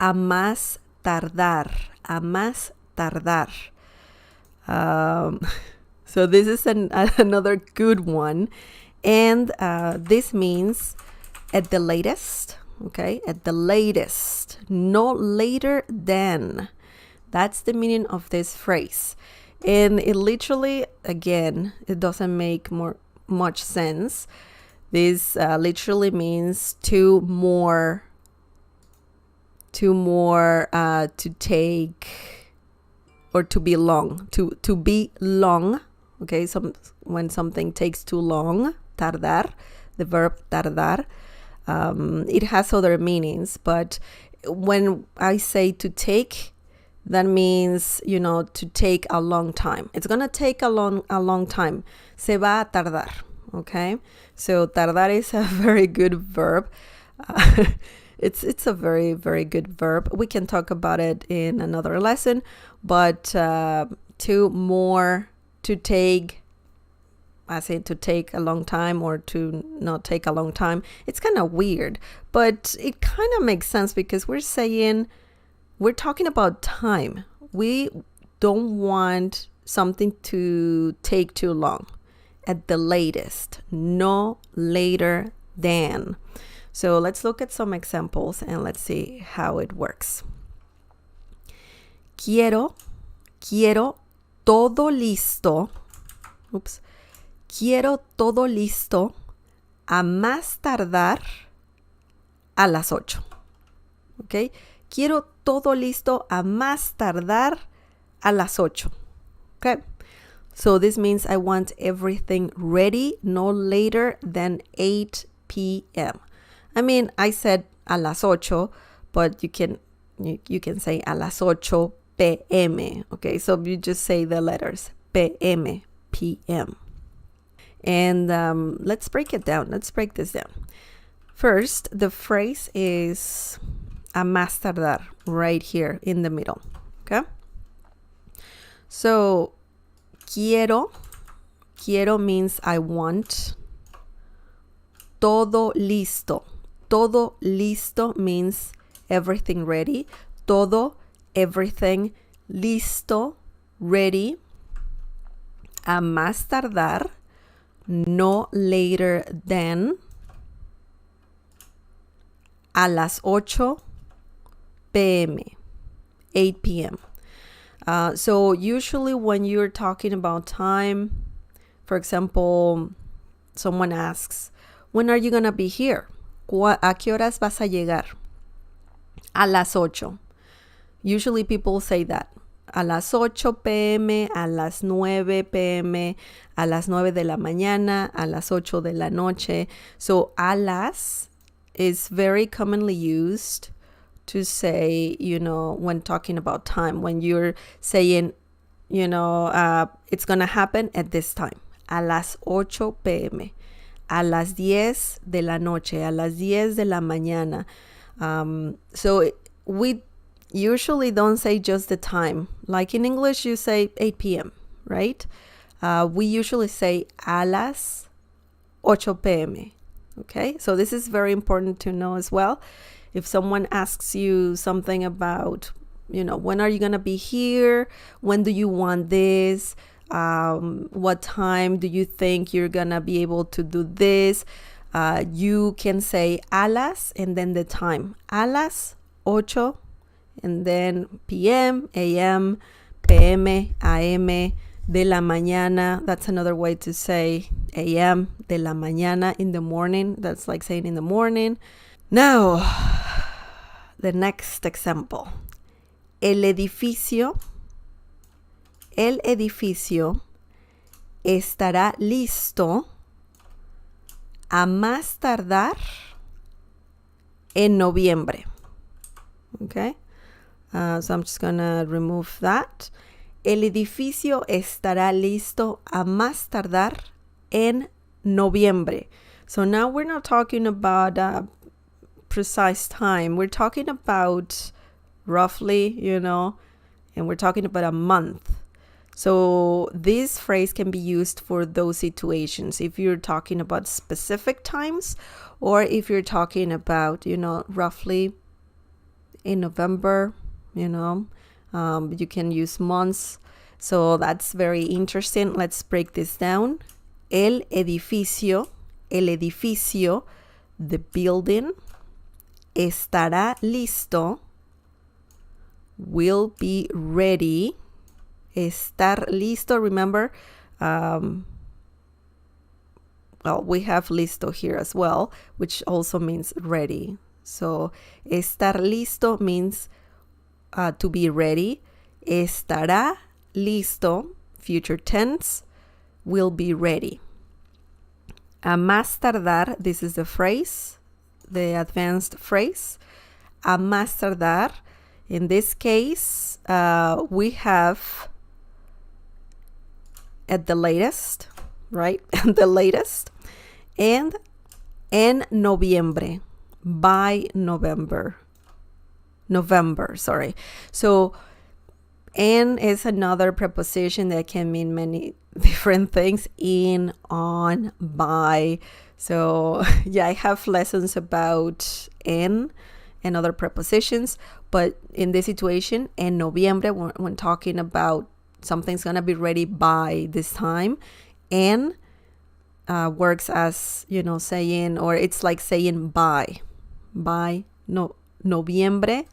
a más tardar, a más tardar. So this is another good one. And this means at the latest, okay? At the latest, no later than. That's the meaning of this phrase. And it literally, again, it doesn't make much sense. This literally means to take, or to be long, to be long. Okay, when something takes too long, tardar, the verb tardar, it has other meanings, but when I say to take, that means, to take a long time. It's gonna take a long time. Se va a tardar, okay? So tardar is a very good verb. It's a very, very good verb. We can talk about it in another lesson, but to take, I say to take a long time or to not take a long time. It's kind of weird, but it kind of makes sense because we're talking about time. We don't want something to take too long. At the latest, no later than. So let's look at some examples and let's see how it works. Quiero todo listo. Quiero todo listo a más tardar a las 8. ¿Ok? Quiero todo listo a más tardar a las 8. Okay? So this means I want everything ready no later than 8 p.m. I mean, I said a las 8, but you can say a las 8 p.m. Okay, so you just say the letters p.m. p.m. And let's break it down. Let's break this down. First, the phrase is a más tardar, right here in the middle. Okay? So, quiero means I want. Todo listo. Todo listo means everything ready. Todo, everything. Listo, ready. A más tardar, no later than. A las 8 p.m. 8 p.m. So usually when you're talking about time, for example, someone asks, when are you going to be here? ¿A qué horas vas a llegar? A las 8. Usually people say that. A las 8 p.m., a las 9 p.m., a las 9 de la mañana, a las 8 de la noche. So a las is very commonly used to say, when talking about time, when you're saying, it's going to happen at this time. A las 8 p.m., a las 10 de la noche, a las 10 de la mañana. So we usually don't say just the time. Like in English, you say 8 p.m., right? We usually say a las 8 p.m., okay? So this is very important to know as well. If someone asks you something about, when are you going to be here? When do you want this? What time do you think you're going to be able to do this? You can say a las and then the time. A las 8 and then p.m., a.m., p.m., a.m., de la mañana. That's another way to say a.m., de la mañana, in the morning. That's like saying in the morning. Now, the next example. El edificio estará listo a más tardar en noviembre. Okay? So I'm just going to remove that. El edificio estará listo a más tardar en noviembre. So now we're not talking about a precise time. We're talking about roughly, and we're talking about a month. So this phrase can be used for those situations. If you're talking about specific times or if you're talking about, roughly in November, you know. You can use months. So that's very interesting. Let's break this down. El edificio, the building, estará listo, will be ready. Estar listo, remember, well, we have listo here as well, which also means ready. So estar listo means to be ready. Estará listo, future tense, will be ready. A más tardar, this is the phrase, the advanced phrase. A más tardar, in this case, we have at the latest, right? The latest. And en noviembre, by November, sorry. So en is another preposition that can mean many different things: in, on, by. So yeah, I have lessons about en and other prepositions, but in this situation, en noviembre, when talking about something's gonna be ready by this time, en works as, you know, saying, or it's like saying by noviembre,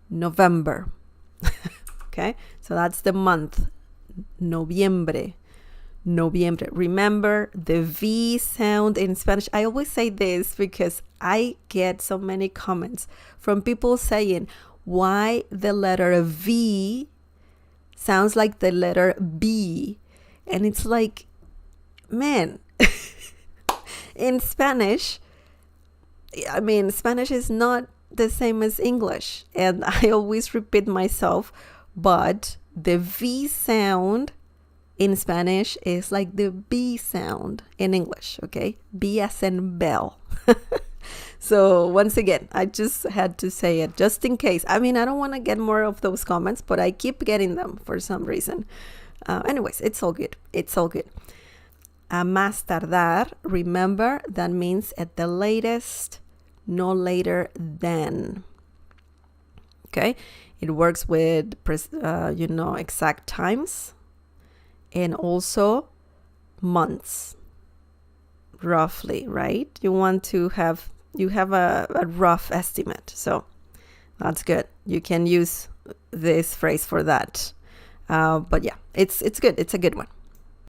November. Okay, so that's the month, noviembre. Remember the V sound in Spanish. I always say this because I get so many comments from people saying why the letter V sounds like the letter B. And it's like, man, in Spanish, I mean, Spanish is not the same as English. And I always repeat myself, but the V sound in Spanish is like the B sound in English, okay? B as in bell. So once again, I just had to say it just in case. I mean, I don't want to get more of those comments, but I keep getting them for some reason. Anyways, it's all good. It's all good. A más tardar, remember, that means at the latest, no later than. Okay? It works with, exact times. And also months, roughly, right? You have a rough estimate. So that's good. You can use this phrase for that. But yeah, it's good. It's a good one.